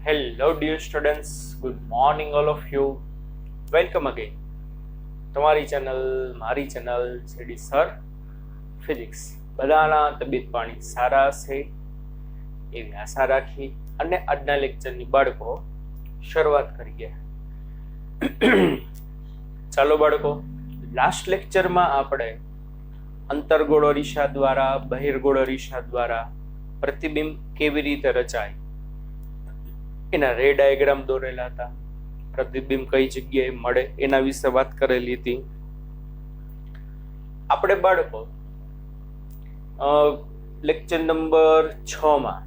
Hello dear students, good morning all of you. Welcome again. તમારી channel મારી channel JD sir physics. બધાના તબિયત પાણી સારા છે એવી આશા રાખી અને આજના લેક્ચરની બાળકો શરૂઆત કરીએ. ચાલો બાળકો, લાસ્ટ લેક્ચરમાં આપણે અંતર્ગોળો અરીસા દ્વારા બહિર્ગોળો અરીસા દ્વારા પ્રતિબિંબ કેવી રીતે રચાય એના રે ડાયાગ્રામ દોરેલા હતા. પ્રતિબિંબ કઈ જગ્યાએ મળે એના વિશે વાત કરેલી હતી. આપણે બાળકો લેક્ચર નંબર 6 માં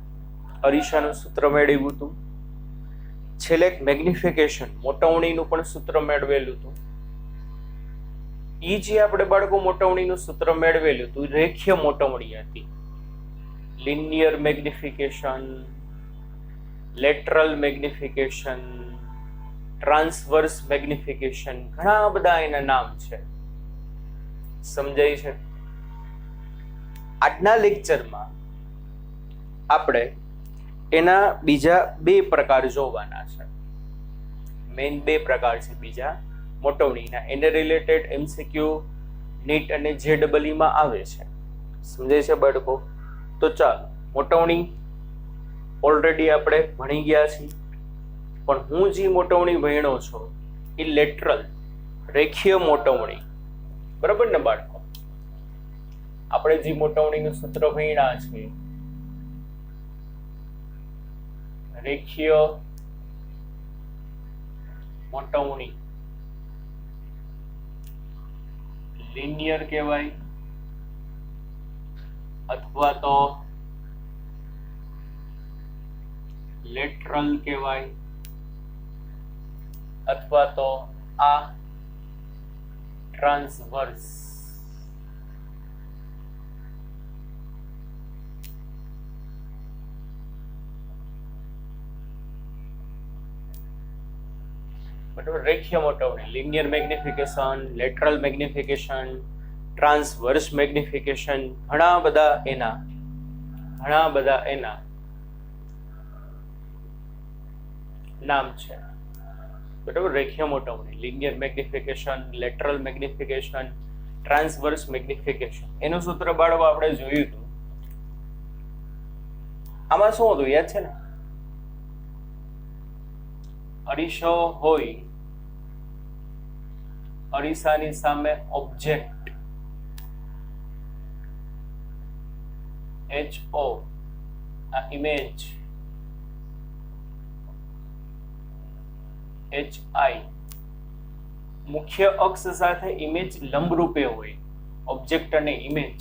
અરીસાનું સૂત્ર મેળવ્યું હતું. છેલ્લે મેગ્નિફિકેશન મોટવણીનું પણ સૂત્ર મેળવેલું હતું. એ જે આપણે બાળકો મોટવણીનું સૂત્ર મેળવેલું હતું રેખીય મોટવણી હતી. Linear magnification, lateral magnification, transverse magnification, ઘણા બધા એના નામ છે. સમજાય છે? આજના લેક્ચરમાં આપણે એના બીજા બે પ્રકાર જોવાના છે. મેઇન બે પ્રકાર છે બીજા મોટવણીના. એને રિલેટેડ એમસીક્યુ નીટ અને જેડબલઈ માં આવે છે. સમજાય છે બાળકો? તો ચાલો, મોટવણી ઓલરેડી આપણે ભણી ગયા છીએ, પણ હું જે મોટવણી ભણ્યો છું એ લેટરલ રેખીય મોટવણી. બરાબર ને બાળકો? આપણે જે મોટવણીનું સૂત્ર ભણ્યા છે રેખીય મોટવણી, લિનિયર કહેવાય અથવા તો લેટરલ કહેવાય અથવા તો આ ટ્રાન્સવર્સ. બરાબર? રેખીય મોટવણી, linear magnification, lateral magnification, transverse magnification, ઘણા બધા એના નામ છે. બરાબર? રેખીય મોટવણી, linear magnification, lateral magnification, transverse magnification. એનું સૂત્ર બાળકો આપણે જોયું હતું. આમાં શું હતું યાદ છે ને? અરીસો હોય, અરીસાની સામે ઓબ્જેક્ટ HO, આ ઇમેજ HI, મુખ્ય અક્ષ સાથે ઇમેજ લંબરૂપે હોય, ઓબ્જેક્ટ અને ઇમેજ.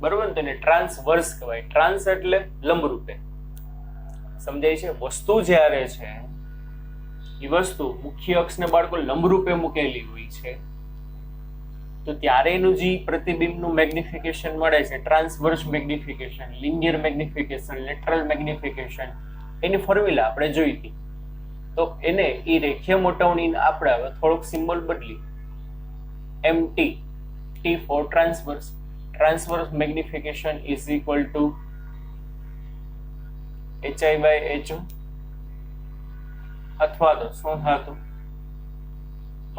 બરોબર ને? તેને ટ્રાન્સવર્સ કહેવાય. ટ્રાન્સ એટલે લંબરૂપે. સમજાય છે? વસ્તુ જ્યારે છે એ વસ્તુ મુખ્ય અક્ષને બાળકો લંબરૂપે મૂકેલી હોય છે તો ત્યારે એનું જે પ્રતિબિંબનું મેગ્નિફિકેશન મળે છે transverse magnification, linear magnification, lateral magnification, એની ફોર્મ્યુલા આપણે જોઈ હતી. તો એને એ રેખીય મોટવણી આપણે હવે થોડોક સિમ્બોલ બદલી MT, T for transverse. Transverse magnification is equal to HI by HO, અથવા તો શું થતું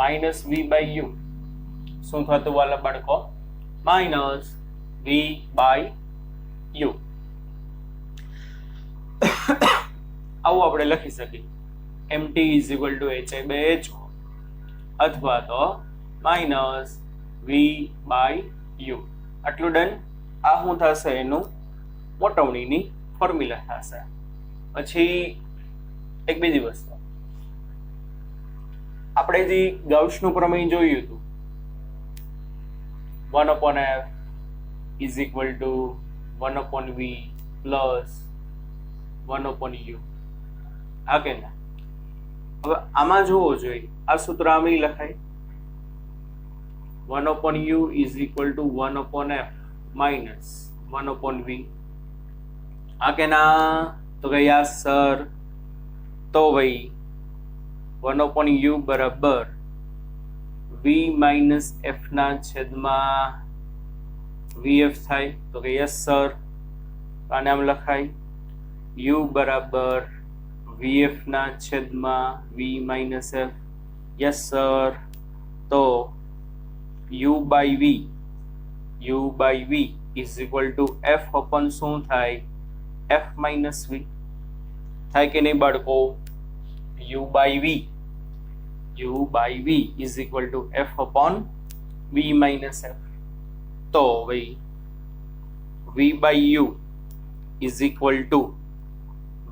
માઇનસ V બાય U. શું થતું વાલા બાળકો? Minus V by U. આવું આપણે લખી શકીએ. MT is equal to HI by HO અથવા તો માઇનસ V by U. આટલું ડન. આ શું થશે? એનું મોટવણીની ફોર્મ્યુલા થશે. પછી એક બીજી વસ્તુ, આપણે જે ગાઉસનું પ્રમેય જોયું હતું 1/f is equal to 1/v plus 1/u. હા કે ના? હવે આમાં જોવો જોઈએ, આ સૂત્ર આમ લખાય 1/u is equal to 1/f minus 1/v. હા કે ના? તો કે યસ સર. તો ભાઈ 1/u બરાબર v minus f ના છેદમાં vf થાય. તો કે યસ સર. આને આમ લખાય u બરાબર VF ના છેદમાં V minus F. Yes sir. તો U by V is equal to F upon શું થાય? F minus V. થાય કે નહીં બાળકો? U by V is equal to F upon V minus F. તો ભાઈ V by U is equal to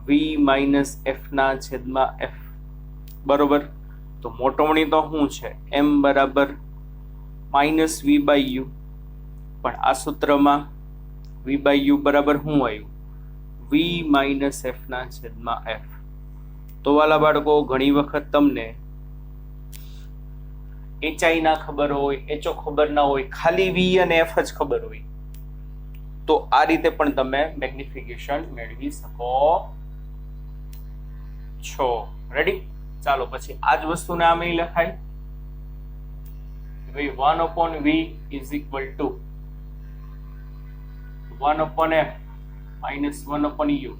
V minus F ના છેદમાં F. બરોબર. તો મોટવણી તો શું છે? M બરાબર માઇનસ V by U. પણ આ સૂત્રમાં V by U બરાબર શું આવ્યું? V માઇનસ F ના છેદમાં F. તો વાલા બાળકો, ઘણી વખત તમને HI ના ખબર હોય, HO ખબર ના હોય, ખાલી V અને F જ ખબર હોય, તો આ રીતે પણ તમે મેગ્નિફિકેશન મેળવી શકો છો. રેડી? ચાલો પછી આ જ વસ્તુને આમ અહીં લખાય. ભાઈ 1 upon V is equal to 1 upon F minus 1 upon U.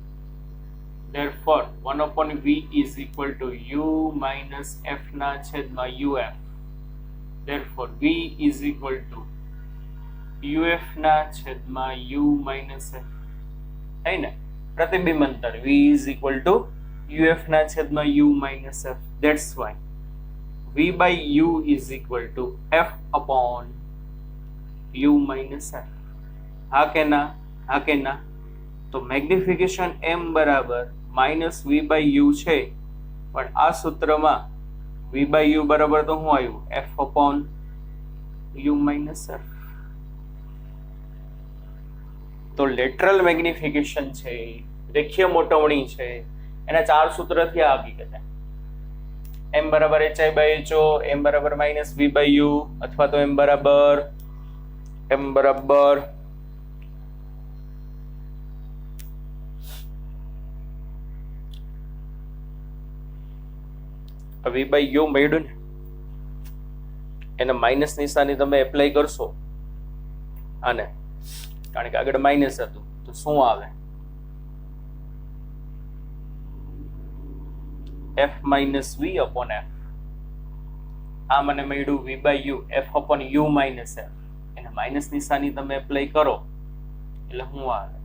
Therefore 1 upon V is equal to U minus F ના છેદમાં UF. Therefore V is equal to UF ના છેદમાં U minus F. है ને? પ્રતિબિંબ અંતર V is equal to UF ના છેદમાં U minus F. That's why V by U is equal to F upon U minus F. હા કે ના? હા કે ના? તો મેગ્નિફિકેશન M બરાબર માઇનસ V by U છે, પણ આ સૂત્રમાં V by U બરાબર તો શું આવ્યું? F upon U minus F. તો લેટરલ મેગ્નિફિકેશન છે, રેખીય મોટવણી છે, એના 4 સૂત્રથી આ હકીકત છે. M બરાબર HI by HO, M બરાબર માઇનસ V by U, અથવા તો M બરાબર V by U મળ્યું ને, એને માઇનસ નિશાની તમે એપ્લાય કરશો આને, કારણ કે આગળ માઇનસ હતું, તો શું આવે? F minus V upon F. આ મને મળ્યું V by U, F upon U minus F. એને માઇનસ નિશાની તમે એપ્લાય કરો એટલે શું આવે?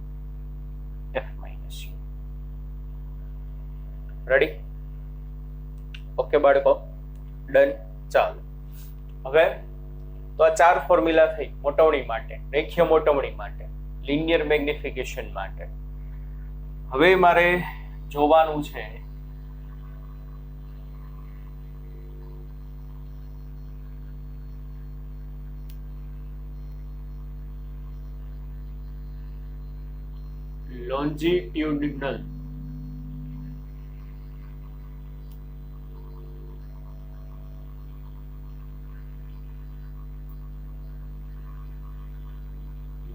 F minus U. Ready? Okay બાળકો, ડન. ચાલો હવે તો આ 4 ફોર્મ્યુલા થઈ મોટવણી માટે, રેખીય મોટવણી માટે, લિનિયર મેગ્નિફિકેશન માટે. હવે મારે જોવાનું છે longitudinal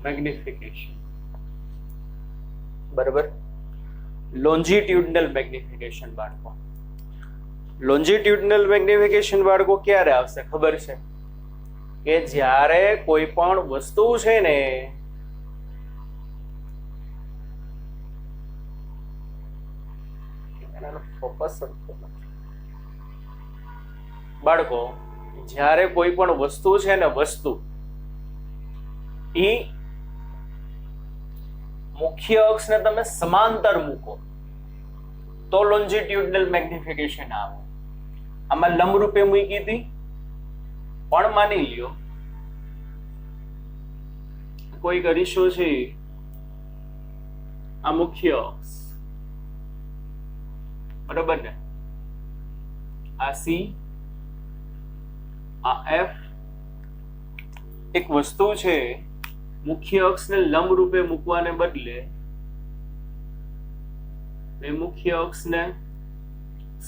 magnification. બરાબર? longitudinal magnification બાળકો, longitudinal magnification બાળકો ક્યારે આવશે ખબર છે? કે જ્યારે કોઈ પણ વસ્તુ છે ને બાળકો, જ્યારે કોઈ પણ વસ્તુ છે ને, વસ્તુ ઈ મુખ્ય અક્ષને તમે સમાંતર મૂકો તો લોન્જિટ્યુડનલ મેગ્નિફિકેશન આવે. આમાં લંબરૂપે મૂકી હતી, પણ માની લ્યો કોઈ કરીશું છે, આ મુખ્ય અક્ષ બરાબર ને, આ C, આ F. એક વસ્તુ છે, મુખ્ય અક્ષને લંબ રૂપે મૂકવાને બદલે મેં મુખ્ય અક્ષને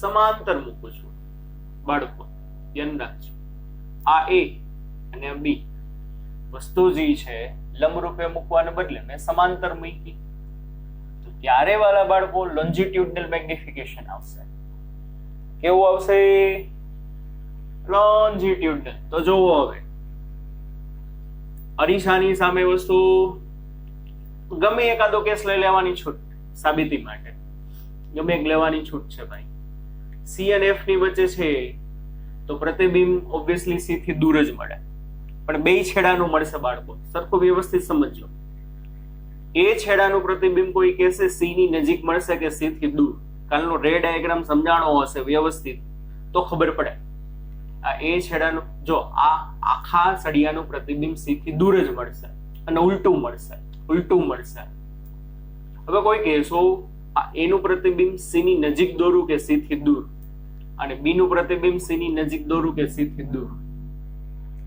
સમાંતર મૂકું છું. બાળકો ધ્યાન રાખજો, આ A અને આ B વસ્તુ જે છે લંબ રૂપે મૂકવાને બદલે મેં સમાંતર મૂકી, તો ત્યારે વાલા બાળકો લોન્જિટ્યુડનલ મેગ્નિફિકેશન આવશે. કેવું આવશે? લોન્જિટ્યુડનલ. તો જોવો હવે, અરીસાની સામે વસ્તુ ગમે એકાદો કેસ લઈ લેવાની છૂટ સાબિતી માટે. ગમે એક લેવાની છૂટ છે ભાઈ. સી અને એફ ની વચ્ચે છે તો પ્રતિબિંબ ઓબ્વિયસલી સી થી દૂર જ મળે, પણ બે છેડાનું મળશે બાળકો. સરખું વ્યવસ્થિત સમજજો. એ છેડાનું પ્રતિબિંબ કોઈ કહેશે સી ની નજીક મળશે કે સી થી દૂર. કાલનો રે ડાયાગ્રામ સમજાણો હશે વ્યવસ્થિત તો ખબર પડે. આ એ છેડાનું, જો આ આખા સળિયાનું પ્રતિબિંબ સી થી દૂર જ મળશે અને ઉલટું મળશે. હવે કોઈ કહેશો આ એનું પ્રતિબિંબ સી ની નજીક દોરું કે સી થી દૂર, અને બી નું પ્રતિબિંબ સી ની નજીક દોરું કે સી થી દૂર.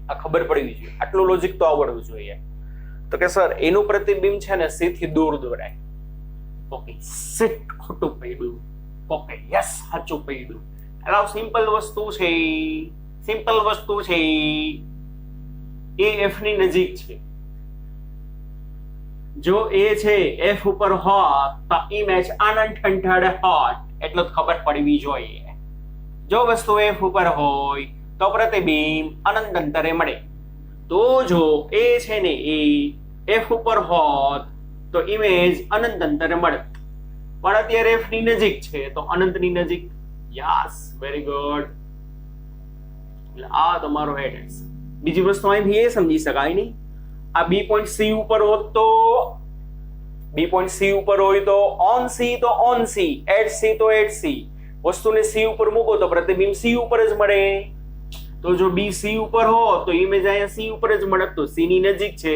આ ખબર પડવી જોઈએ, આટલું લોજિક તો આવડવું જોઈએ. તો કે સર એનું પ્રતિબિંબ છે ને સી થી દૂર દોરાય. ઓકે, સિટ ખોટું પડ્યું. ઓકે, યસ સાચું પડ્યું. એટલે સિમ્પલ વસ્તુ છે. એ એફ ની નજીક છે. જો એ છે એફ ઉપર હોત તો ઇમેજ અનંત અંતરે હોત, એટલું જ ખબર પડવી જોઈએ. જો વસ્તુ એફ ઉપર હોય તો પ્રતિબિંબ અનંત અંતરે મળે. તો જો એ છે ને એ એફ ઉપર હોત તો ઇમેજ અનંત અંતરે મળે, પણ અત્યારે એફ ની નજીક છે તો અનંતની નજીક. Yes, very good. એટલે આ તમારો એડ્રેસ. બીજી વસ્તુ અહીંથી એ સમજી શકાય નહીં, આ બી પોઈન્ટ સી ઉપર હોત તો બી પોઈન્ટ સી ઉપર હોય તો ઓન સી તો ઓન સી, એટ સી તો એટ સી. વસ્તુને સી ઉપર મૂકો તો પ્રતિબિંબ સી ઉપર જ મળે. તો જો બી સી ઉપર હોત તો ઇમેજ અહીંયા સી ઉપર જ મળત, તો સી ની નજીક છે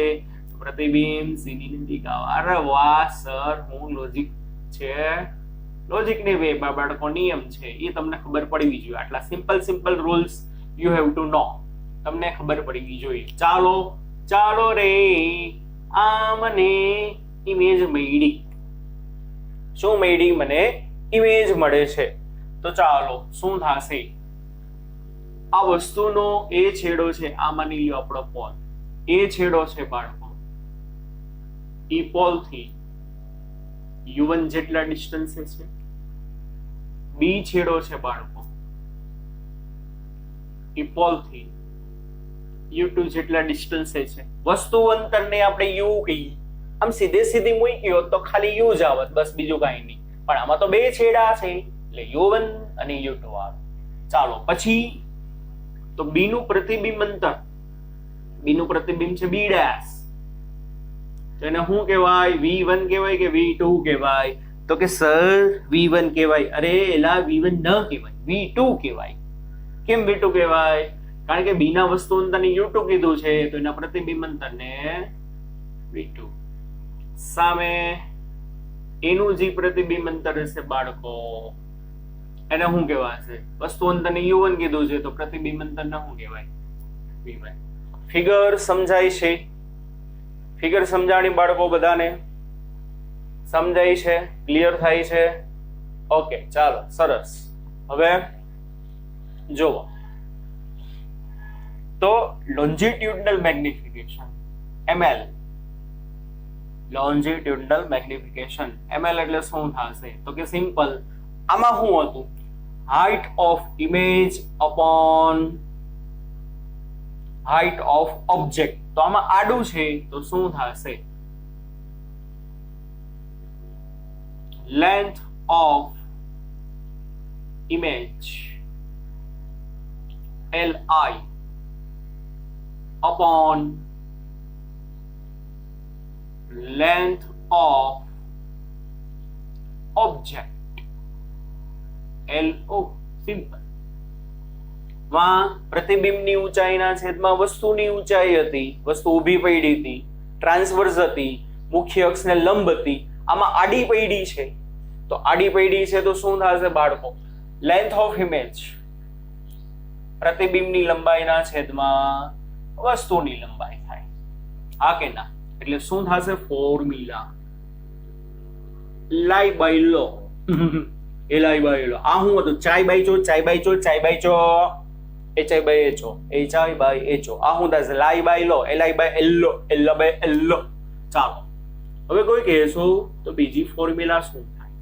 પ્રતિબિંબ સી ની નજીક આવે. અરે વાહ સર, હું લોજિક છે. લોજિક ને વે બાળકો નિયમ છે એ તમને ખબર પડવી જોઈએ. આટલા simple rules you have to know, તમને ખબર પડવી જોઈએ. ચાલો રે, આ મને ઇમેજ મળી. શું મળી? મને ઇમેજ મળે છે. તો ચાલો શું થશે? આ વસ્તુનો એ છેડો છે, આ માની લ્યો આપણો પોલ. એ છેડો છે બાળકો ઈ પોલ થી u1 જેટલા ડિસ્ટન્સે છે. બી છેડો છે બાળકો ઈ પોલ થી u2 જેટલા ડિસ્ટન્સે છે. વસ્તુ અંતરને આપણે u કહીએ. આમ સીધી મૂક્યો તો ખાલી u જ આવત, બસ બીજું કાંઈ નહીં. પણ આમાં તો બે છેડા છે એટલે u1 અને u2 આવે. ચાલો પછી તો બી નું પ્રતિબિંબ અંતર, બી નું પ્રતિબિંબ છે b'. તો એને શું કહેવાય? v1 કહેવાય કે v2 કહેવાય? તો કે સર v1 કહેવાય. અરે એલા v1 ન કહેવાય, v2 કહેવાય. કેમ v2 કહેવાય? કારણ કે બી ના વસ્તુ અંતરને u2 કીધું છે તો એના પ્રતિબિંબ અંતરને v2. સામે એનું જે પ્રતિબિંબ અંતર હશે બાળકો એને શું કહેવાશે? વસ્તુ અંતરને u1 કીધું છે તો પ્રતિબિંબ અંતરને શું કહેવાય? v1. ફિગર સમજાય છે? ફિગર સમજાણી બાળકો બધાને સમજાય છે? ક્લિયર થાય છે? ઓકે, ચાલો સરસ. હવે જુઓ તો લોન્જિટ્યુડનલ મેગ્નિફિકેશન ml, લોન્જિટ્યુડનલ મેગ્નિફિકેશન ml એટલે શું થશે? તો કે સિમ્પલ. આમાં શું હતું? Height of image upon height of object. તો આમાં આડું છે તો શું થશે? Length of image li upon length of object lo. Simple. માં પ્રતિબિંબની ઊંચાઈના છેદમાં વસ્તુની ઊંચાઈ હતી, વસ્તુ ઊભી પડી હતી, ટ્રાન્સવર્સ હતી, મુખ્ય અક્ષને લંબ હતી. આમાં આડી પડી છે તો આડી પડી છે તો શું થશે બાળકો? લેન્થ ઓફ ઇમેજ પ્રતિબિંબની લંબાઈના છેદમાં વસ્તુની લંબાઈ થાય. હા કે ના? એટલે શું થશે? ફોર્મ્યુલા લાઈ બાય લો. એ લાઈ બાય લો. આ શું હતું? ચાઈ બાય ચો, ચાઈ બાય ચો, ચાઈ બાય ચો, HI by HO, HI by HO. આ શું થશે? લાઈ બાય લો, એલઆઈ બાય એલ્લો, એલ્લા બાય એલ્લો. ચાલો હવે કોઈ કહેશો તો બીજી ફોર્મ્યુલા શું થાય?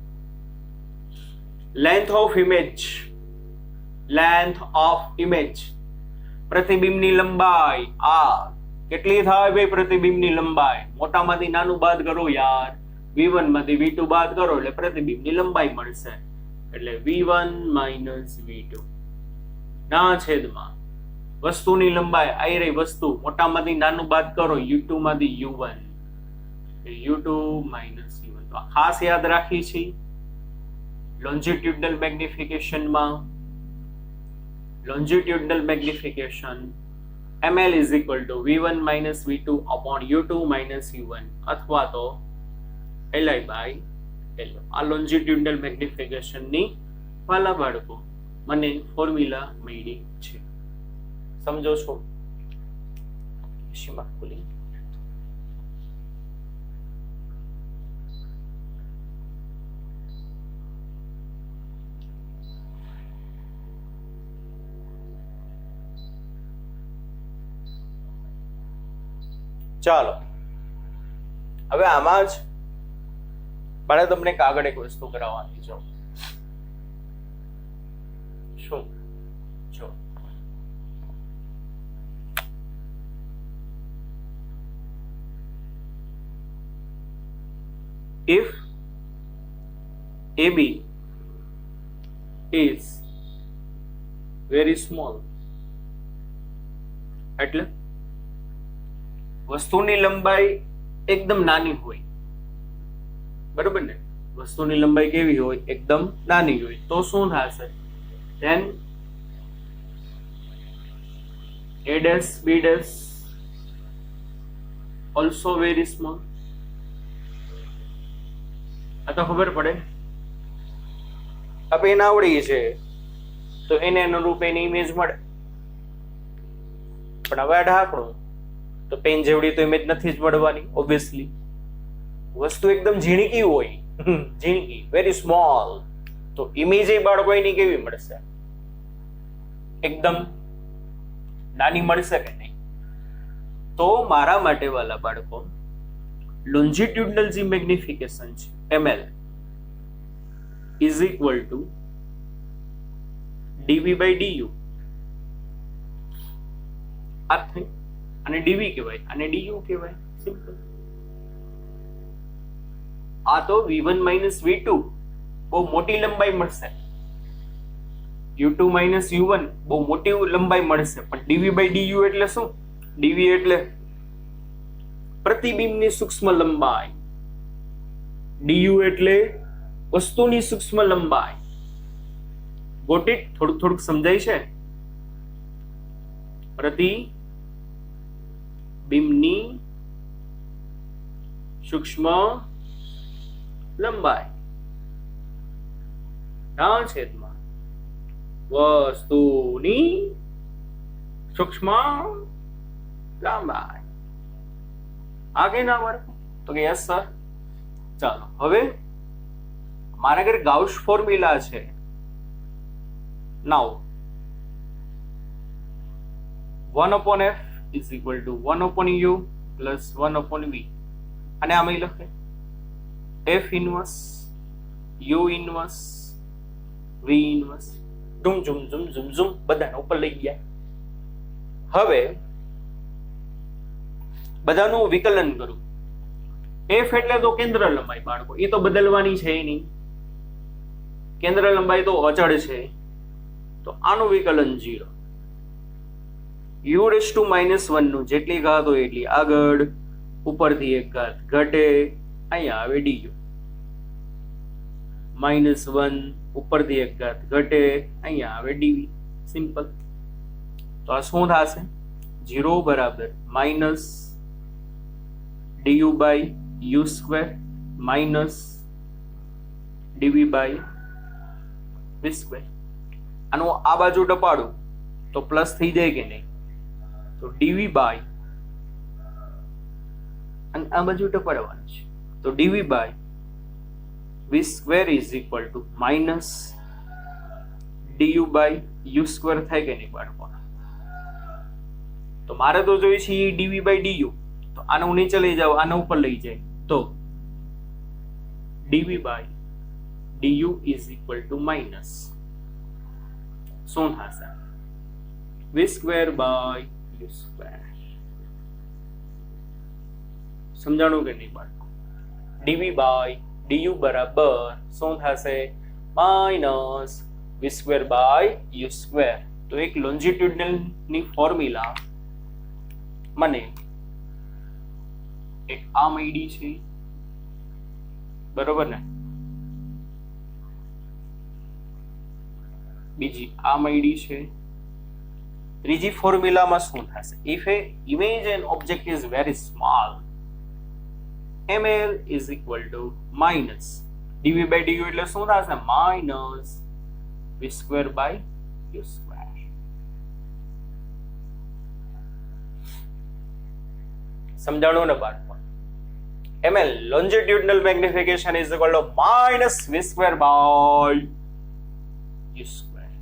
Length of image, length of image પ્રતિબિંબની લંબાઈ આ કેટલી થાય ભાઈ? પ્રતિબિંબની લંબાઈ મોટામાંથી નાનું બાદ કરો યાર. v1 માંથી v2 બાદ કરો એટલે પ્રતિબિંબની લંબાઈ મળશે, એટલે v1 માઇનસ v2 ના છેદમાં વસ્તુની લંબાઈ આઈ રહી વસ્તુ મોટામાંથી નાનું બાદ કરો u2 માંથી u1 u2 માઇનસ u1. તો ખાસ યાદ રાખી છે longitudinal magnification માં longitudinal magnification ml is equal to v1 minus v2 upon u2 minus u1 અથવા તો li by lo. આ longitudinal magnification ની વાલા બાળકો મને ફોર્મ્યુલા મળી છે, સમજો છો? સીમા ખુલી. ચાલો હવે આમાં જ મારે તમને કાગળ એક વસ્તુ કરાવવાની છે. શું? જો if AB is very small એટલે વસ્તુની લંબાઈ એકદમ નાની હોય, બરોબર ને? વસ્તુની લંબાઈ કેવી હોય? એકદમ નાની હોય. તો શું થશે? then a dash b dash also very small. આ તો ખબર પડે. આ પેન આવડી છે તો એને અનુરૂપ એની ઇમેજ મળે, પણ હવે આ ઢાંકણું તો પેન જેવડી તો ઇમેજ નથી જ મળવાની ઓબ્વિયસલી. વસ્તુ એકદમ ઝીણકી હોય, ઝીણકી વેરી સ્મોલ, તો ઇમેજ એ બાળકો એની કેવી મળશે? એકદમ નાની મળશે કે નહીં? તો મારા માટે વાલા બાળકો longitudinal જે મેગ્નિફિકેશન છે ml is equal to dv by du. આ થઈ અને dv કહેવાય અને du કહેવાય, સિમ્પલ. આ તો v1 minus v2 બહુ મોટી લંબાઈ મળશે, u2 minus u1 બહુ મોટી લંબાઈ મળશે, પણ dv by du એટલે શું? dv એટલે પ્રતિબિંબની સૂક્ષ્મ લંબાઈ, du એટલે વસ્તુની સૂક્ષ્મ લંબાઈ. Got it? થોડુંક થોડુંક સમજાય છે? પ્રતિબિંબની સૂક્ષ્મ લંબાઈ ના છેદમાં વસ્તુની સૂક્ષ્મ લંબાઈ. આ કે ના વર્ક? તો કે યસ સર. ચાલો હવે મારા ઘરે ગાઉસ ફોર્મ્યુલા છે. નાઉ 1 upon f is equal to 1 upon u plus 1 upon v. અને આમાં લખે f inverse u inverse v inverse. ઝુમ ઝુમ ઝુમ ઝુમ ઝુમ બધાને ઉપર લઈ ગયા. હવે બધાનું વિકલન કરું. f એટલે તો કેન્દ્ર લંબાઈ બાળકો, એ તો બદલવાની છે નહીં. કેન્દ્ર લંબાઈ તો અચળ છે, તો આનું વિકલન 0. u raised to -1 નું જેટલી ઘાત હોય એટલી આગળ, ઉપરથી એક ઘાત ઘટે, અહીંયા આવે du. -1 ઉપરથી એક ઘાત ઘટે, અહીંયા આવે dv. સિમ્પલ. તો આ શું થશે? 0 બરાબર minus du by u square minus dv by v square. આનું આ બાજુ ટપાડું તો પ્લસ થઈ જાય કે નહીં? તો dv by અને આ બાજુ ટપાડવાનું છે, તો dv by v square is equal to minus du by u square થાય કે નહીં બાળકો? તો મારે તો જોઈએ છે dv by du, તો આને હું નીચે લઈ જાઉં, આને ઉપર લઈ જાય, તો dv by du is equal to minus શું થશે? v square by u square. સમજાણું કે નહીં બાળકો? ડીવી બાય ડીયુ બરાબર શું થશે minus V square by U square. તો એક લોન્જિટ્યુડનલ ની ફોર્મ્યુલા મને એક આ મળી છે, બરોબર ને, બીજી આ મળી છે. ત્રીજી ફોર્મ્યુલામાં શું થશે? If A image and object is very small, ml is equal to minus dv by du એટલે શું થશે minus v square by u square. સમજાણું ને બાળકો? ml longitudinal magnification is equal to minus v square by u square.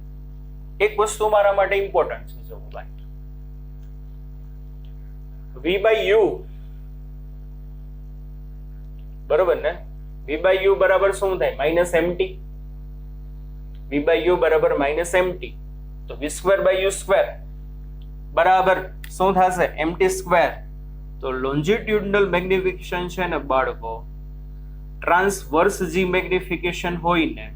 એક વસ્તુ મારા માટે ઇમ્પોર્ટન્ટ છે, જો ભાઈ v by u બરોબર ને, v by u બરાબર શું થાય minus mt, v by u બરાબર માઇનસ mt, તો v square by u square બરાબર શું થશે mt સ્ક્વેર. તો લોન્જિટ્યુડનલ મેગ્નિફિકેશન છે ને બાળકો, ટ્રાન્સવર્સ જી મેગ્નિફિકેશન હોય ને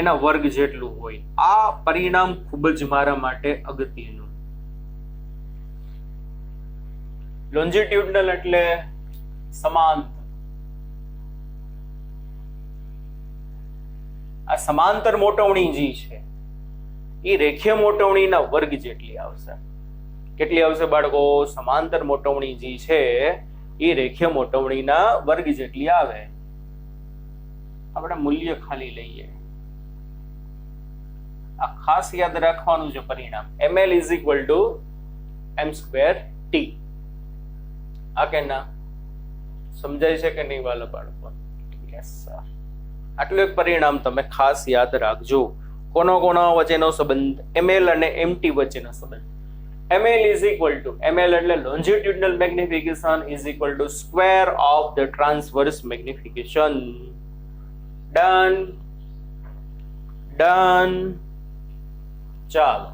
એના વર્ગ જેટલું હોય. આ પરિણામ ખૂબ જ મારા માટે અગત્યનું. લોન્જિટ્યુડનલ એટલે સમાંતર. આ સમાંતર મોટવણી જે છે એ રેખીય મોટવણીના વર્ગ જેટલી આવશે. કેટલી આવશે બાળકો? સમાંતર મોટવણી જે છે એ રેખીય મોટવણીના વર્ગ જેટલી આવે. આપણે મૂલ્ય ખાલી લઈએ, આ ખાસ યાદ રાખવાનું છે પરિણામ. ml is equal to m square t. આ કે ના સમજાય છે કે નહીં વાલા બાળકો? Yes sir. આટલું એક પરિણામ તમે ખાસ યાદ રાખજો. કોનો વચ્ચેનો સંબંધ? ml અને mt વચ્ચેનો સંબંધ. ml is equal to, ml એટલે longitudinal magnification is equal to square of the transverse magnification. Done. ચાલો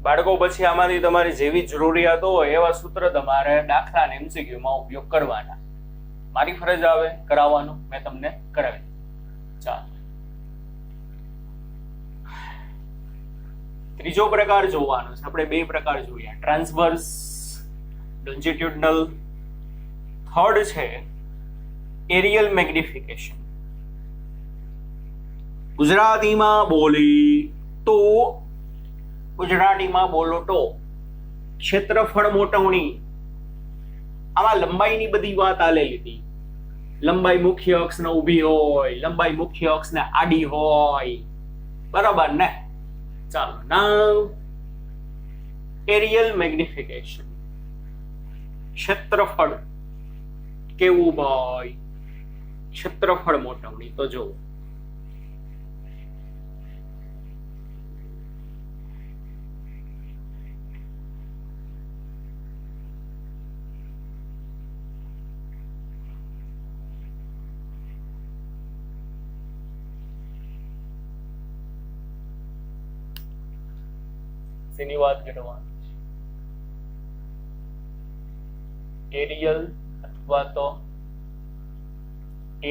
બાળકો, પછી આમાંથી તમારી જેવી જરૂરિયાત હોય એવા સૂત્ર તમારે દાખલા અને MCQ માં ઉપયોગ કરવાના. મારી ફરજ આવે કરાવવાનું, મેં તમને કરાવી. ચાલો ત્રીજો પ્રકાર જોવાનો છે. આપણે બે પ્રકાર જોયા, ટ્રાન્સવર્સ, લોન્જિટ્યુડનલ. થર્ડ છે એરિયલ મેગ્નિફિકેશન. ગુજરાતીમાં બોલો તો ક્ષેત્રફળ મોટવણી. આમાં લંબાઈની બધી વાત આલે લીધી. લંબાઈ મુખ્ય અક્ષને ઊભી હોય, લંબાઈ મુખ્ય અક્ષને આડી હોય, બરાબર ને? ચાલો નાવ એરિયલ મેગ્નિફિકેશન. ક્ષેત્રફળ કેવું ભાઈ? ક્ષેત્રફળ મોટવણી. તો જો શેની વાત કરવાની છે? એરિયલ અથવા તો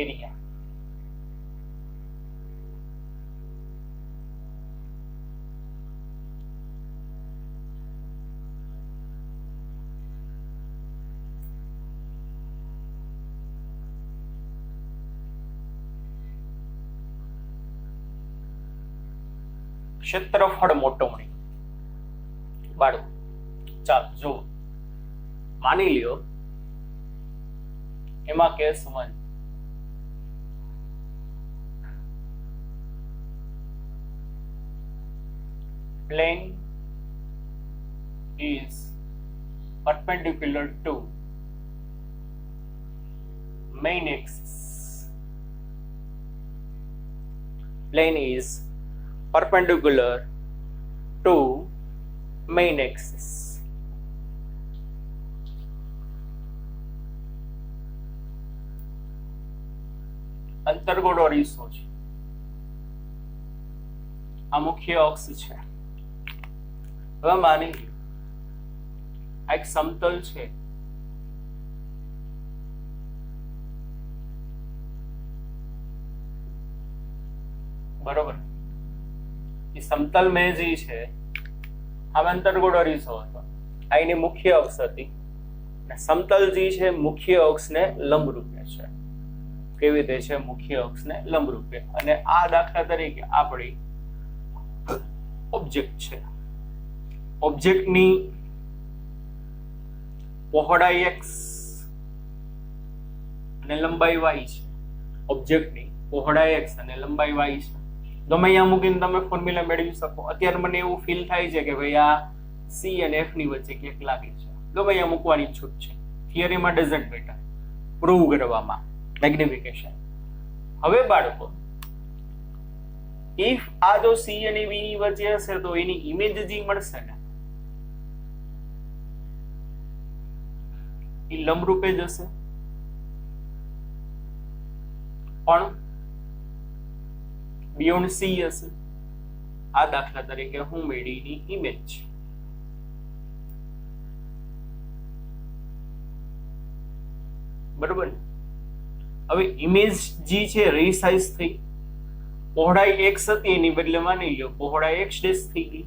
એરિયા. ક્ષેત્રફળ મોટવણી. બાળકો ચાલો જુઓ, માની લ્યો એમાં case 1 plane is perpendicular to main axis. Plane is perpendicular to main axis. અંતર્ગોળ અરીસો છે. આ મુખ્ય અક્ષ છે. હવે માની લો આ એક સમતલ છે. બરોબર. એ સમતલ મેં જે છે આ અંતર્ગોળ અરીસો હતો, આ એની મુખ્ય અક્ષ હતી. સમતલ જે છે મુખ્ય અક્ષને લંબરૂપે છે. કેવી રીતે છે? મુખ્ય અક્ષને લંબરૂપે. અને આ દાખલા તરીકે આપણી ઓબ્જેક્ટ છે. ઓબ્જેક્ટની પહોળાઈ x અને લંબાઈ y છે. ઓબ્જેક્ટની પહોળાઈ x અને લંબાઈ y છે. ગમે અહીંયા મૂકીને તમે ફોર્મ્યુલા મેળવી શકો. અત્યારે મને એવું ફીલ થાય છે કે ભાઈ આ c અને f ની વચ્ચે ક્યાંક લાગે છે. ગમે અહીંયા મૂકવાની છૂટ છે. થિયરીમાં ડઝન્ટ મેટર, પ્રૂવ કરવામાં મેગ્નિફિકેશન. હવે બાળકો, ઇફ આ જો c અને v ની વચ્ચે હશે તો એની ઇમેજ જે મળશે ને એ લંબરૂપે જ હશે. પણ બિયોન્ડ c હશે. આ દાખલા તરીકે હું મેળવીની ઇમેજ છે. બરોબર ને? હવે ઇમેજ જે છે રીસાઇઝ થઈ. પહોળાઈ x હતી એની બદલે માની લો પહોળાઈ x ડેશ થઈ ગઈ.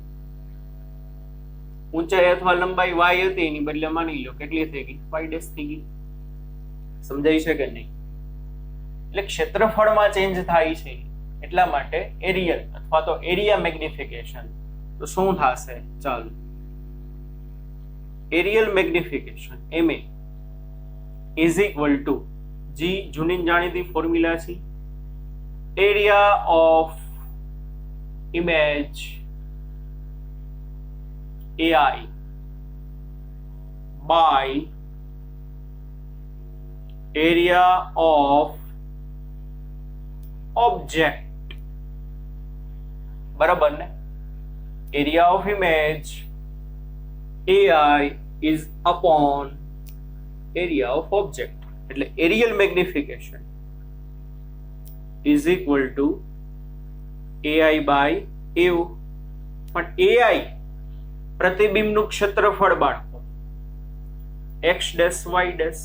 ઊંચાઈ અથવા લંબાઈ y હતી એની બદલે માની લો કેટલી થઈ ગઈ? y ડેશ થઈ ગઈ. સમજાય છે કે નહીં? એટલે ક્ષેત્રફળમાં ચેન્જ થાય છે. એટલા માટે એરિયલ અથવા તો એરિયા મેગ્નિફિકેશન તો શું થશે? ચાલો, aerial magnification MA is equal to જી જૂની જાણીતી ફોર્મ્યુલા છે, area of image AI by area of object. બરાબર ને? Area of image AI is upon area of object. એટલે aerial magnification is equal to AI by AO. પણ AI પ્રતિબિંબનું ક્ષેત્રફળ બાળકો x ડેશ y ડેશ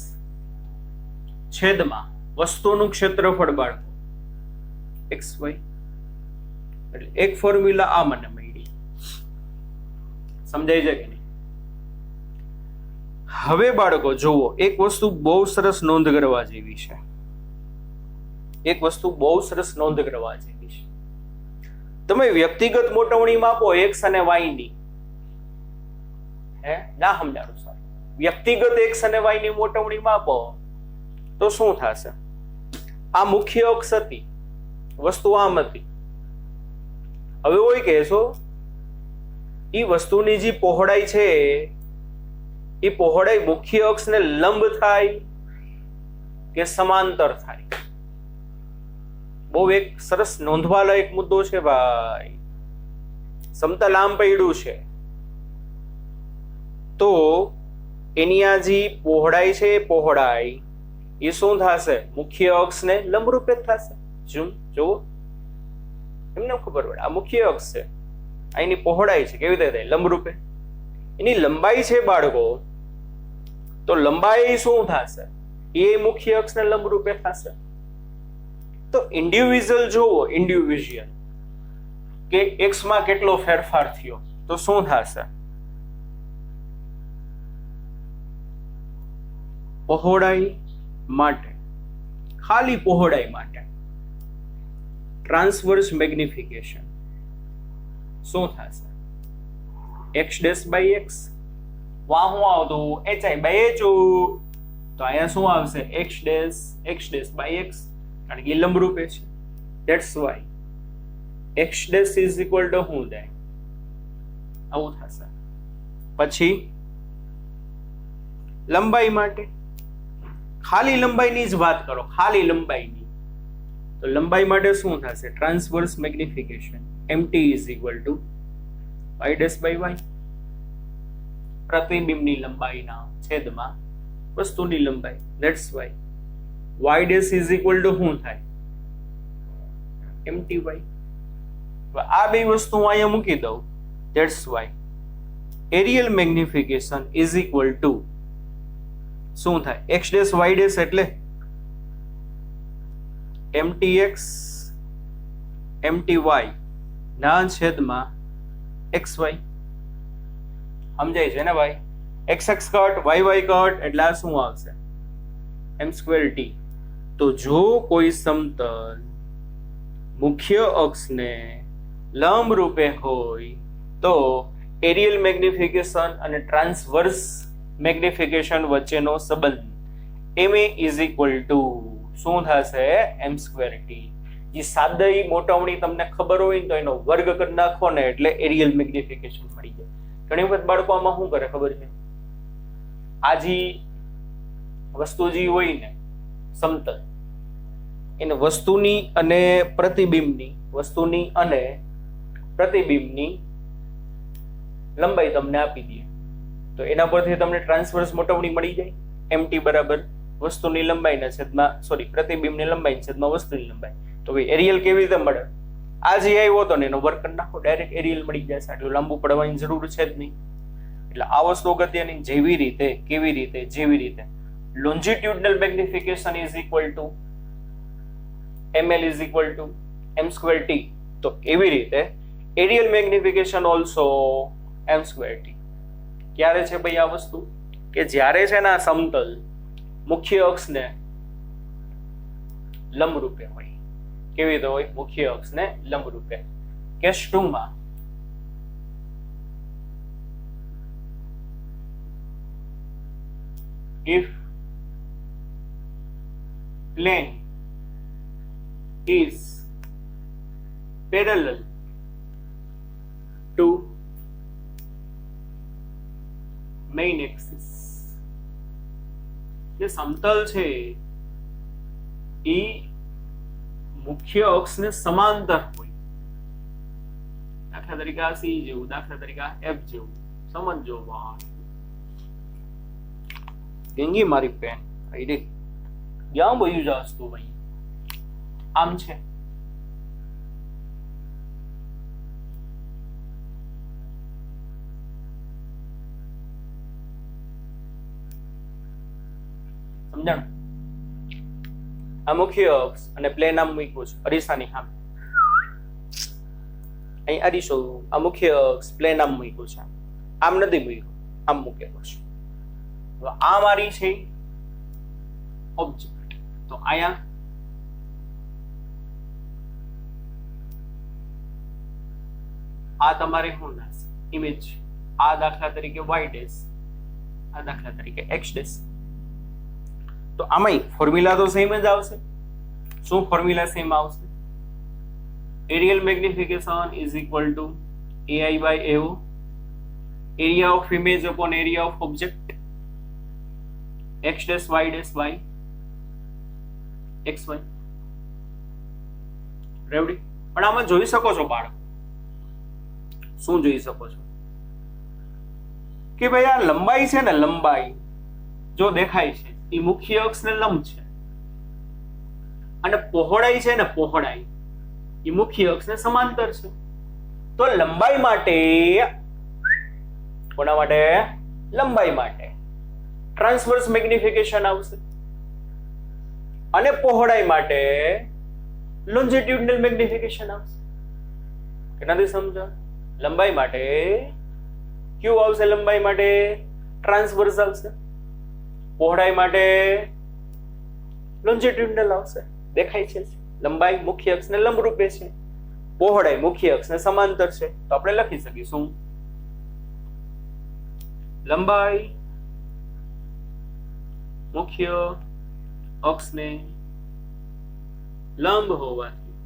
છેદમાં વસ્તુનું ક્ષેત્રફળ બાળકો xy. એટલે એક ફોર્મ્યુલા આ મને મળી. સમજાય છે કે નહીં? હવે બાળકો જુઓ, એક વસ્તુ બહુ સરસ નોંધ કરવા જેવી છે. એક વસ્તુ બહુ સરસ નોંધ કરવા જેવી છે. તમે વ્યક્તિગત મોટવણી માપો x અને y ની, ના સમજાડો સર, વ્યક્તિગત x અને y ની મોટવણી માપો તો શું થશે? આ મુખ્ય અક્ષ હતી, વસ્તુ આમ હતી. હવે કોઈ કહેશો એ વસ્તુની જે પહોળાઈ છે એ પહોળાઈ મુખ્ય અક્ષને લંબ થાય કે સમાંતર થાય? બહુ એક સરસ નોંધવાલાયક મુદ્દો છે ભાઈ. સમતલ આમ પડ્યું છે તો એની આ જે પહોળાઈ છે પહોળાઈ એ શું થશે? મુખ્ય અક્ષને લંબરૂપે થશે. જુઓ, એમને ખબર પડે આ મુખ્ય અક્ષ છે, આ એની પહોળાઈ છે, કેવી રીતે થાય? લંબરૂપે. એની લંબાઈ છે બાળકો, તો લંબાઈ શું થશે? એ મુખ્ય અક્ષને લંબરૂપે થશે. તો ઇન્ડિવિજ્યુઅલ જોવો, ઇન્ડિવિજ્યુઅલ કે x માં કેટલો ફેરફાર થયો તો શું થશે? પહોળાઈ માટે, ખાલી પહોળાઈ માટે ટ્રાન્સવર્સ મેગ્નિફિકેશન શું થશે? x dash by x. વા શું આવતું? hi by ho. તો અહીંયા શું આવશે? x ડેશ બાય x, કારણ કે લંબરૂપે છે. That's why x dash is equal to શું થાય? આવું થશે. પછી લંબાઈ માટે, ખાલી લંબાઈની જ વાત કરો, ખાલી લંબાઈની, તો લંબાઈ માટે શું થશે? Transverse magnification mt is equal to y dash by y. પ્રતિબિંબની લંબાઈના છેદમાં વસ્તુની લંબાઈ. That's why y dash is equal to શું થાય? mty. આ બે વસ્તુ હું અહીંયા મૂકી દઉં. That's why areal magnification is equal to શું થાય? એક્સ ડેશ વાય ડેશ એટલે mtx mty ના છેદમાં xy. સમજાય છે ને ભાઈ? x x cut y y cut એટલે આ શું આવશે? m²t. તો જો કોઈ સમતલ મુખ્ય અક્ષને લંબ રૂપે હોય તો એરિયલ મેગ્નિફિકેશન અને ટ્રાન્સવર્સ મેગ્નિફિકેશન વચ્ચેનો સંબંધ ma ઇઝ ઇક્વલ ટુ શું થશે? m²t. જે સાદી મોટાવણી તમને ખબર હોય ને તો એનો વર્ગ કરી નાખો ને એટલે એરિયલ મેગ્નિફિકેશન મળી જાય. ઘણી વખત બાળકો આમાં શું કરે ખબર છે? આ જે વસ્તુ જે હોય ને સમતલ, એને વસ્તુની અને પ્રતિબિંબની લંબાઈ તમને આપી દે તો એના પરથી તમને ટ્રાન્સવર્સ મોટવણી મળી જાય. mt બરાબર વસ્તુની લંબાઈના છેદમાં પ્રતિબિંબની લંબાઈ છેદમાં વસ્તુની લંબાઈ. તો ભાઈ એરિયલ કેવી રીતે મળે? આ જે આવ્યો હતો ને એનો વર્ક કરી નાખો, ડાયરેક્ટ એરિયલ મળી જશે. આટલું લાંબુ પડવાની જરૂર છે જ નહીં. એટલે આ વસ્તુ અગત્યની. કેવી રીતે longitudinal magnification is equal to ml is equal to m²t. તો એવી રીતે એરિયલ મેગ્નિફિકેશન ઓલ્સો m²t. ક્યારે છે ભાઈ આ વસ્તુ? કે જ્યારે છે ને આ સમતલ મુખ્ય અક્ષને લંબ રૂપે હોય. કેવી રીતે હોય? મુખ્ય અક્ષને લંબ રૂપે. કેસ 2 માં if plane is parallel to main axis. જે સમતલ છે એ મુખ્ય અક્ષને સમાંતર હોય. દાખલા તરીકે આ સી જેવું, દાખલા તરીકે આ એફ જેવું. સમજો ગેંગી મારી પેન આઈડી ક્યાં બોયું જાસ તું ભાઈ? આમ છે. સમજણ? આ મુખ્ય અક્ષ અને પ્લેન આમ મૂક્યું છે અરીસાની સામે. અહીં અરીસો આ મુખ્ય અક્ષ પ્લેન આમ મૂક્યું છે. આમ નથી મૂક્યું, આમ મૂકેલું છે. આ મારી છે ઓબ્જેક્ટ. તો અહીંયા આ તમારે શું થશે? ઇમેજ. આ દાખલા તરીકે y ડેશ, આ દાખલા તરીકે x ડેશ. તો આમાં ફોર્મ્યુલા તો સેમ જ આવશે. શું ફોર્મ્યુલા સેમ આવશે? Areal magnification is equal to ai by ao, area of image upon area of object, x dash y xy. રેવડી? પણ આમાં જોઈ શકો છો બાળક, શું જોઈ શકો છો કે ભાઈ આ લંબાઈ છે ને, લંબાઈ જો દેખાય છે એ મુખ્ય અક્ષને લંબ છે, અને પહોળાઈ છે ને, પહોળાઈ એ મુખ્ય અક્ષને સમાંતર છે. તો લંબાઈ માટે, કોના માટે? લંબાઈ માટે ટ્રાન્સવર્સ મેગ્નિફિકેશન આવશે, અને પહોળાઈ માટે લોન્જિટ્યુડનલ મેગ્નિફિકેશન આવશે. કે નથી સમજો? લંબાઈ માટે ક્યુ આવશે? લંબાઈ માટે ટ્રાન્સવર્સ આવશે, પહોળાઈ માટે લોન્જિટ્યુડનલ આવશે. દેખાય છે? લંબાઈ મુખ્ય અક્ષને લંબ રૂપે છે, પહોળાઈ મુખ્ય અક્ષને સમાંતર છે. તો આપણે લખી શકીશું લંબાઈ મુખ્ય અક્ષને લંબ હોવાથી,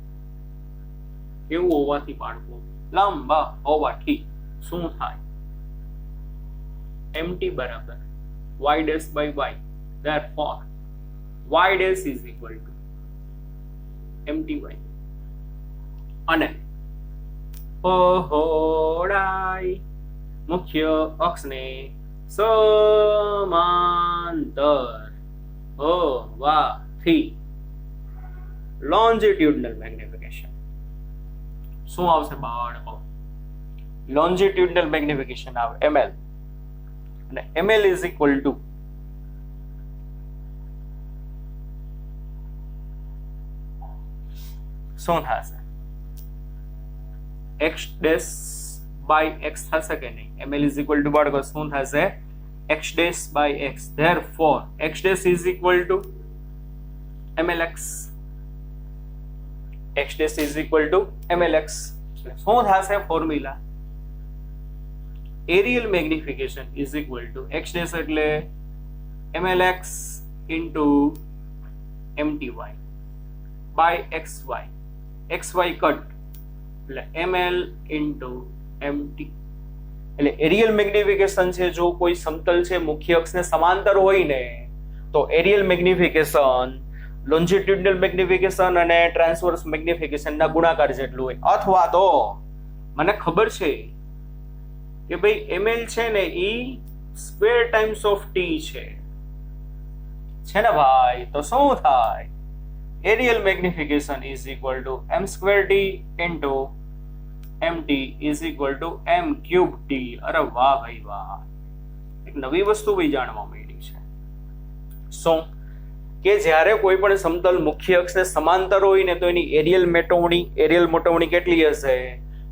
કેવું હોવાથી બાળકો? લંબા હોવાથી શું થાય? mt બરાબર y dash by y. Therefore y dash is equal to mty. અને પહોળાઈ મુખ્ય અક્ષને સમાંતર હોવાથી લોન્જિટ્યુડનલ મેગ્નિફિકેશન શું આવશે બાળકો? લોન્જિટ્યુડનલ મેગ્નિફિકેશન આવે ml, અને ml ઇઝ ઇક્વલ ટુ શું થશે? x ડેશ બાય x થશે કે નહીં? ml ઇઝ ઇક્વલ ટુ બાળકો શું થશે? x dash by x. therefore x dash is equal to mlx. x dash is equal to mlx. શું થશે formula? Areal magnification is equal to x dash એટલે mlx into mty by xy. xy cut એટલે ml into mt. એટલે aerial magnification છે, જો કોઈ સમતલ છે મુખ્ય અક્ષને સમાંતર હોય ને તો એરિયલ મેગ્નિફિકેશન લોન્જિટ્યુડનલ મેગ્નિફિકેશન અને ટ્રાન્સવર્સ મેગ્નિફિકેશન ના ગુણાકાર જેટલું હોય. અથવા તો મને ખબર છે કે ભાઈ ml છે ને ઈ સ્ક્વેર ટાઈમ્સ ઓફ t છે ને ભાઈ? તો શું થાય? Areal magnification is equal to m square t into mt is equal to m cube t. અરે વાહ ભાઈ વાહ, એક નવી વસ્તુ ભાઈ જાણવા મળી છે. શું કે જ્યારે કોઈ પણ સમતલ મુખ્ય અક્ષને સમાંતર હોય ને તો એની એરિયલ મોટવણી કેટલી હશે?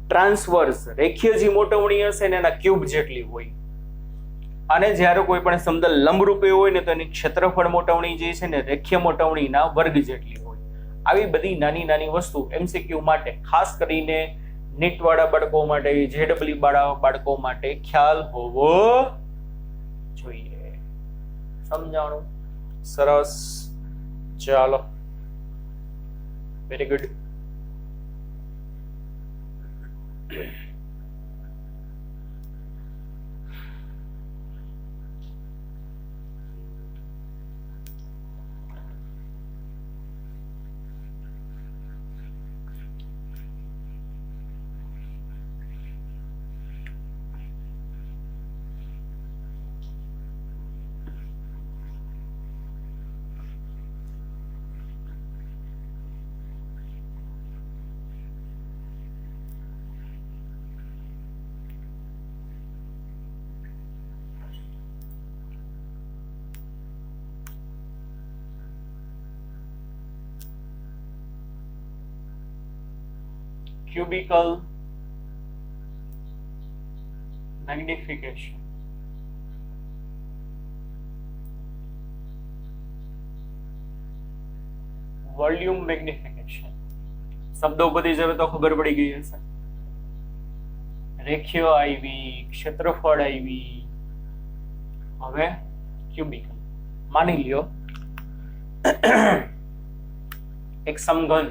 ટ્રાન્સવર્સ રેખીય જે મોટવણી હશે ને એના ક્યુબ જેટલી હોય. અને જ્યારે કોઈ પણ સમતલ લંબરૂપે હોય ને તો એની ક્ષેત્રફળ મોટવણી જે છે ને રેખીય મોટવણીના વર્ગ જેટલી હોય. આવી બધી નાની નાની વસ્તુ એમસીક્યુ માટે, ખાસ કરીને નીટ વાળા બાળકો માટે, જેડબલ્યુ વાળા બાળકો માટે ખ્યાલ હોવો જોઈએ. સમજાણું? સરસ, ચાલો, very good. Cubical magnification. Volume magnification. શબ્દો બધી જ હવે તો ખબર પડી ગઈ હશે. રેખીય આવી, ક્ષેત્રફળ આવી. હવે ક્યુબિકલ માની લ્યો એક સમઘન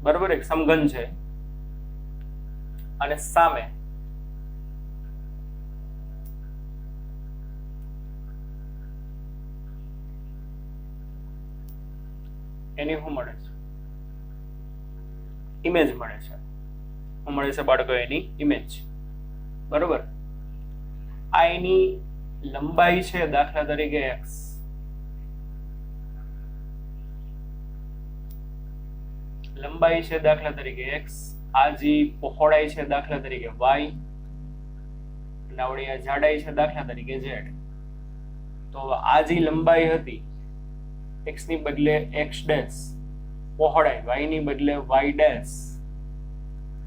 બરોબર, એક સમઘન છે અને સામે એની શું મળે છે? ઇમેજ મળે છે. શું મળે છે બાળકો? એની ઇમેજ. બરોબર. આ એની લંબાઈ છે, દાખલા તરીકે x. લંબાઈ છે દાખલા તરીકે x. આ જે પહોળાઈ છે દાખલા તરીકે y. નાવડી આ જાડાઈ છે દાખલા તરીકે z. તો આ જે લંબાઈ હતી x ની બદલે x ડેશ, પહોળાઈ y ની બદલે y ડેશ,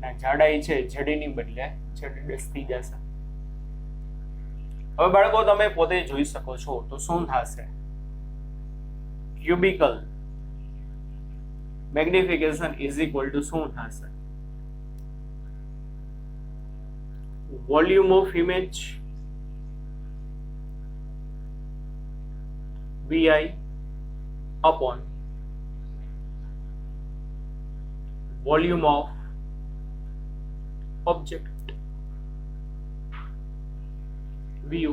ના જાડાઈ છે z ની બદલે z ડેશ થઈ જશે. હવે બાળકો તમે પોતે જોઈ શકો છો તો શું થશે? ક્યુબિકલ મેગ્નિફિકેશન ઇઝ ઇક્વલ ટુ શું થશે? Volume of image vi upon volume of object view.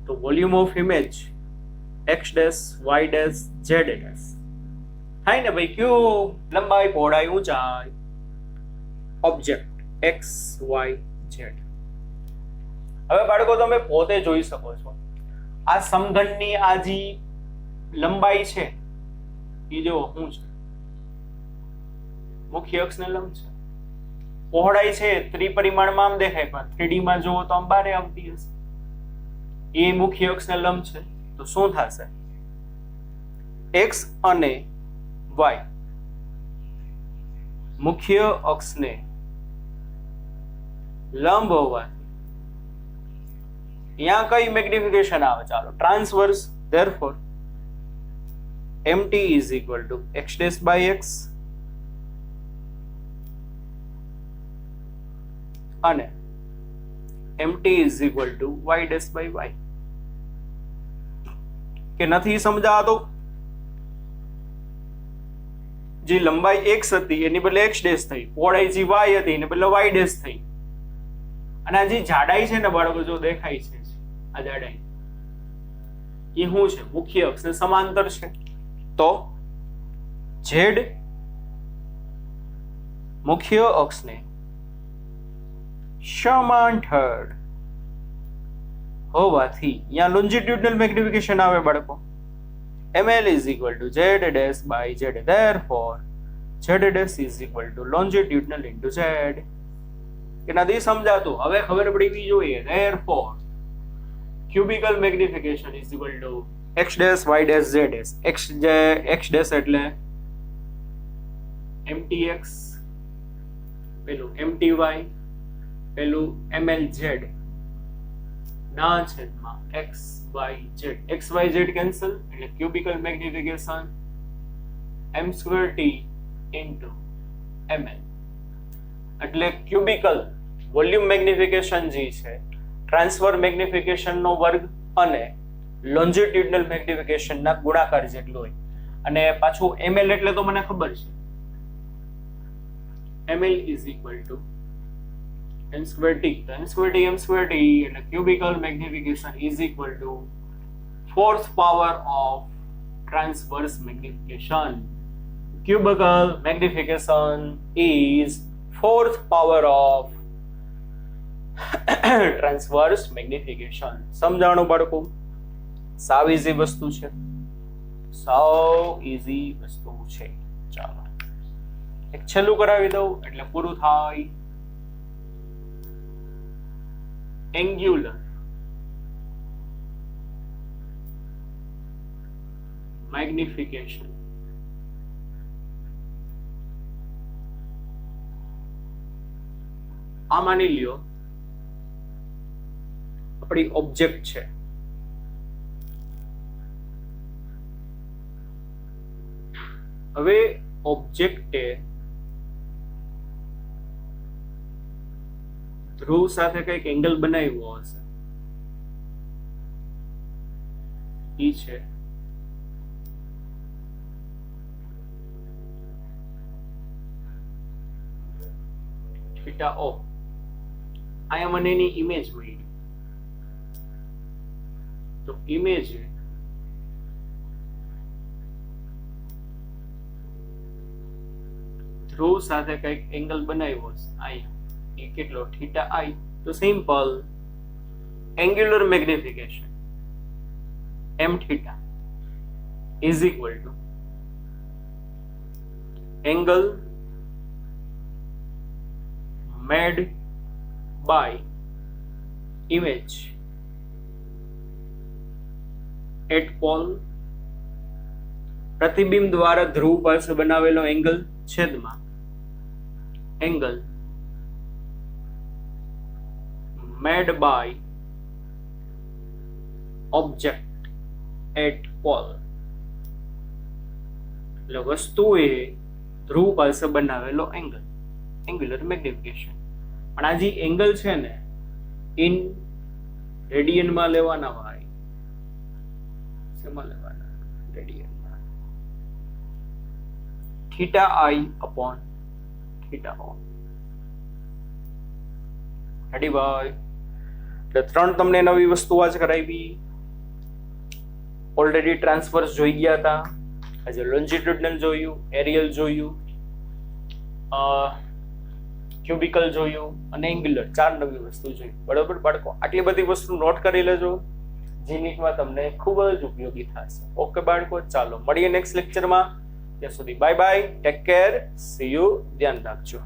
તો volume of image x dash y dash z dash થાય ને ભાઈ. ક્યુબ લંબાઈ, પહોળાઈ, ઊંચાઈ, ઓબ્જેક્ટ x y z. હવે બાળકો તમે પોતે જોઈ શકો છો આ સમઘનની આ જે લંબાઈ છે એ જો શું છે, મુખ્ય અક્ષને લંબ છે. પહોળાઈ છે ત્રિપરિમાણમાં આમ દેખાય પણ 3D માં જોવો તો આમ બારે આવતી હશે. એ મુખ્ય અક્ષને લંબ છે તો શું થશે? x અને y મુખ્ય અક્ષને લંબ હોવાથી यहाँ कई मैग्निफिकेशन આવે? ચાલો transverse. therefore mt is equal to x dash by x અને mt is equal to y dash by y. કે નથી સમજાતો? જે લંબાઈ x હતી એની બદલે x ડેશ થઈ, પહોળાઈ જે y હતી એની બદલે y ડેશ થઈ, અને આ જે જાડાઈ છે ને બાળકો જો દેખાય છે આ જાડાઈ એ શું છે? મુખ્ય અક્ષને સમાંતર છે. તો z મુખ્ય અક્ષને સમાંતર હોવાથી અહીંયા લોન્જિટ્યુડનલ મેગ્નિફિકેશન આવે બાળકો. ml is equal to z dash by z. therefore z dash is equal to longitudinal into z. કે નથી સમજાતું? હવે ખબર પડવી જોઈએ. therefore cubical magnification is equal to x dash y dash z dash. x dash એટલે mtx, પેલું mty, પેલું mlz ના છેદમાં xyz. xyz કેન્સલ એટલે cubical magnification m2t into ml. એટલે ક્યુબિકલ વોલ્યુમ મેગ્નિફિકેશન જે છે ટ્રાન્સફર મેગ્નિફિકેશન નો વર્ગ અને લોન્જિટ્યુડનલ મેગ્નિફિકેશન ના ગુણાકાર જેટલું હોય. અને પાછું ml એટલે તો મને ખબર છે, ml is equal to m square t. તો m square t એટલે ક્યુબિકલ magnification is equal to fourth power of transverse magnification. Cubical magnification is fourth power of transverse magnification. સમજાણું બાળકો? સાવ ઈઝી વસ્તુ છે, સાવ ઈઝી વસ્તુ છે. ચાલો એક છેલ્લું કરાવી દઉં એટલે પૂરું થાય. Angular magnification. આ માની લ્યો આપણી ઓબ્જેક્ટ છે. હવે ઓબ્જેક્ટે ધ્રુવ સાથે કઈક એંગલ બનાવ્યો હશે. ઈ છે થીટા ઓ. અહીંયા મને એની ઇમેજ મળી. તો ઇમેજ ધ્રુવ સાથે કઈક એંગલ બનાવ્યો હશે. અહીંયા એ કેટલો? Theta I. તો simple angular magnification m theta is equal to angle made by image at pole. પ્રતિબિંબ દ્વારા ધ્રુવ પાસે બનાવેલો એંગલ છેદમાં angle made by object at pole. એટલે વસ્તુએ ધ્રુવ પાસે બનાવેલો એંગલ, એંગ્યુલર મેગ્નિફિકેશન. પણ આ જે એંગલ છે ને ઇન રેડિયનમાં લેવાના હોય. શેમાં લેવાના? રેડિયનમાં. Theta I upon theta O. Ready ભાઈ? એટલે 3 તમને નવી વસ્તુ આજ કરાવી. ઓલરેડી ટ્રાન્સફર્સ જોઈ ગયા હતા, આજે લોન્જિટ્યુડનલ જોયું, એરિયલ જોયું, ક્યુબિકલ જોયું અને એંગ્યુલર, 4 નવી વસ્તુ જોઈ. બરોબર બાળકો, આટલી બધી વસ્તુ નોટ કરી લેજો, જીનીટમાં તમને ખૂબ જ ઉપયોગી થશે. ઓકે બાળકો, ચાલો મળીએ નેક્સ્ટ લેક્ચરમાં. ત્યાં સુધી bye bye, take care, C you, ધ્યાન રાખજો.